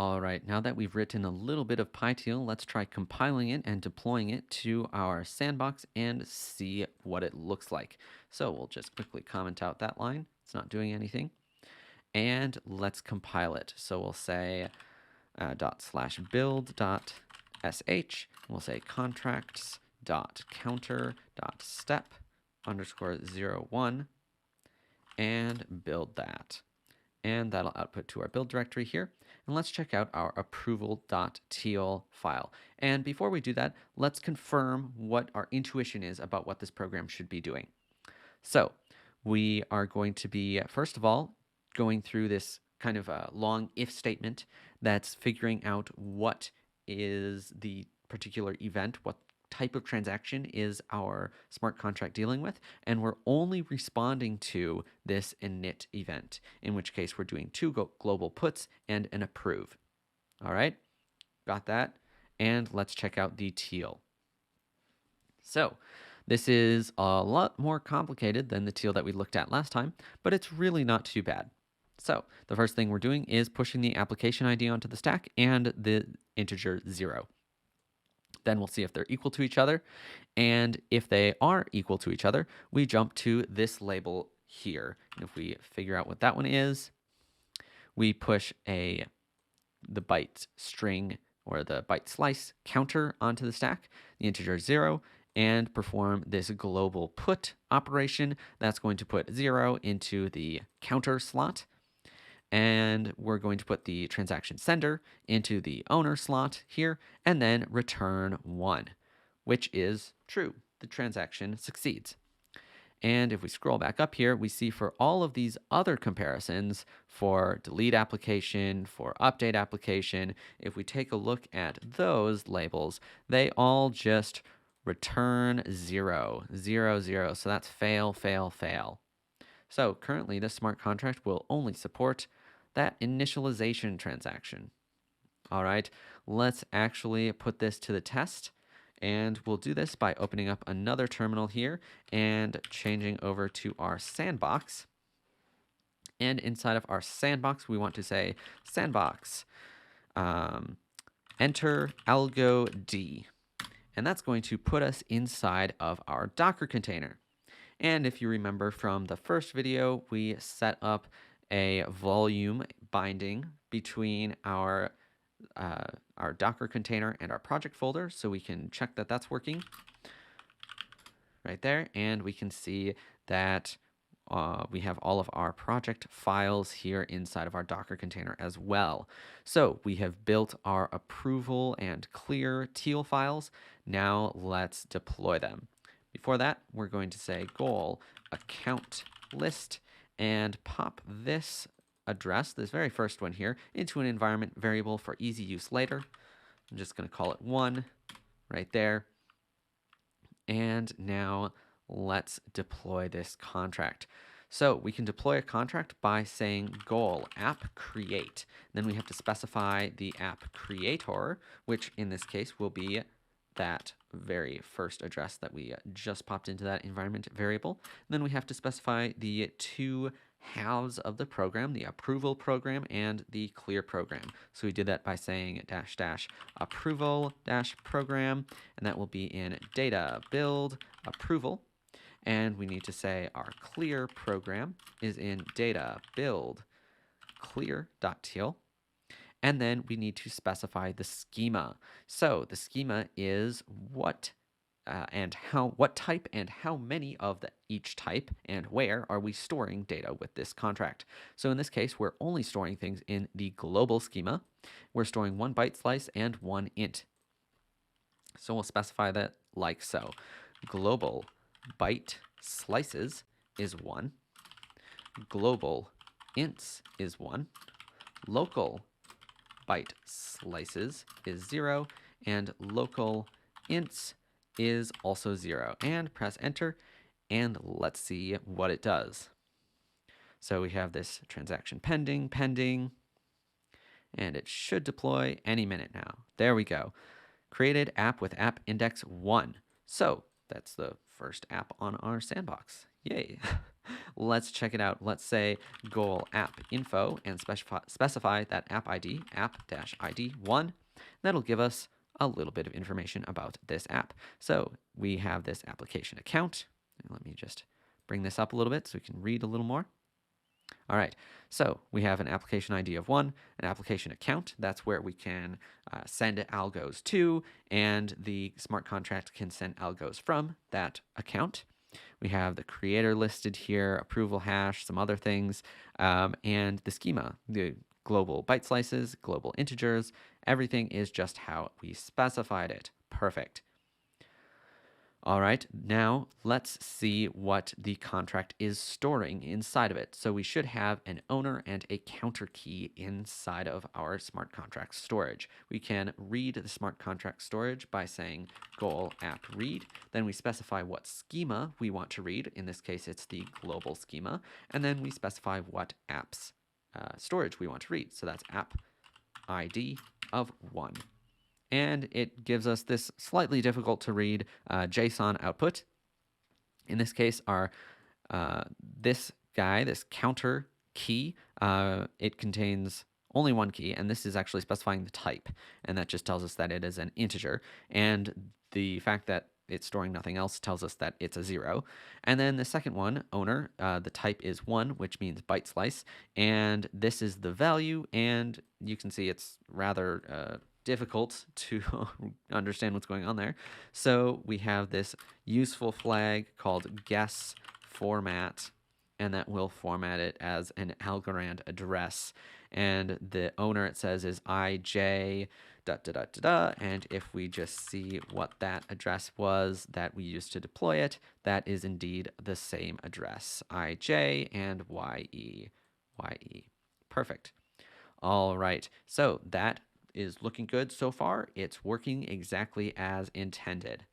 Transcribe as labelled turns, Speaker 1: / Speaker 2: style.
Speaker 1: All right, now that we've written a little bit of PyTeal, let's try compiling it and deploying it to our sandbox and see what it looks like. So we'll just quickly comment out that line. It's not doing anything. And let's compile it. So we'll say ./build.sh. We'll say contracts.counter.step _01 and build that. And that'll output to our build directory here. And let's check out our approval.teal file. And before we do that, let's confirm what our intuition is about what this program should be doing. So we are going to be, first of all, going through this kind of a long if statement that's figuring out what is the particular event, what type of transaction is our smart contract dealing with, and we're only responding to this init event, in which case we're doing two global puts and an approve. All right, got that? And let's check out the teal. So this is a lot more complicated than the teal that we looked at last time, but it's really not too bad. So the first thing we're doing is pushing the application ID onto the stack and the integer 0. Then we'll see if they're equal to each other. And if they are equal to each other, we jump to this label here. And if we figure out what that one is, we push the byte string or the byte slice counter onto the stack, the integer 0, and perform this global put operation. That's going to put 0 into the counter slot. And we're going to put the transaction sender into the owner slot here, and then return 1, which is true. The transaction succeeds. And if we scroll back up here, we see for all of these other comparisons, for delete application, for update application, if we take a look at those labels, they all just return 0, 0, 0. So that's fail, fail, fail. So currently, this smart contract will only support that initialization transaction. All right, let's actually put this to the test. And we'll do this by opening up another terminal here and changing over to our sandbox. And inside of our sandbox, we want to say sandbox, enter algo d. And that's going to put us inside of our Docker container. And if you remember from the first video, we set up a volume binding between our Docker container and our project folder, so we can check that that's working right there. And we can see that we have all of our project files here inside of our Docker container as well. So we have built our approval and clear teal files. Now let's deploy them. Before that, we're going to say goal account list and pop this address, this very first one here, into an environment variable for easy use later. I'm just going to call it 1 right there. And now let's deploy this contract. So we can deploy a contract by saying goal app create. Then we have to specify the app creator, which in this case will be that very first address that we just popped into that environment variable. And then we have to specify the two halves of the program, the approval program and the clear program. So we did that by saying -- approval program, and that will be in data build approval. And we need to say our clear program is in data build clear.teal. And then we need to specify the schema. So the schema is what type and how many of each type and where are we storing data with this contract. So in this case, we're only storing things in the global schema. We're storing 1 byte slice and 1 int. So we'll specify that like so. Global byte slices is 1. Global ints is 1. Local byte slices is 0, and local ints is also 0. And press enter, and let's see what it does. So we have this transaction pending, and it should deploy any minute now. There we go. Created app with app index 1. So that's the first app on our sandbox. Yay. Let's check it out. Let's say goal app info and specify that app ID, app-id1. That'll give us a little bit of information about this app. So we have this application account. Let me just bring this up a little bit so we can read a little more. All right, so we have an application ID of 1, an application account. That's where we can send algos to, and the smart contract can send algos from that account. We have the creator listed here, approval hash, some other things, and the schema, the global byte slices, global integers. Everything is just how we specified it. Perfect. All right, now let's see what the contract is storing inside of it. So we should have an owner and a counter key inside of our smart contract storage. We can read the smart contract storage by saying goal app read. Then we specify what schema we want to read. In this case, it's the global schema. And then we specify what apps storage we want to read. So that's app ID of 1. And it gives us this slightly difficult to read JSON output. In this case, our this counter key, it contains only one key, and this is actually specifying the type, and that just tells us that it is an integer. And the fact that it's storing nothing else tells us that it's a 0. And then the second one, owner, the type is 1, which means byte slice, and this is the value, and you can see it's rather difficult to understand what's going on there. So we have this useful flag called guess format, and that will format it as an Algorand address. And the owner, it says, is IJ and if we just see what that address was that we used to deploy it, that is indeed the same address, IJ and YE. Perfect. All right, so that is looking good so far. It's working exactly as intended.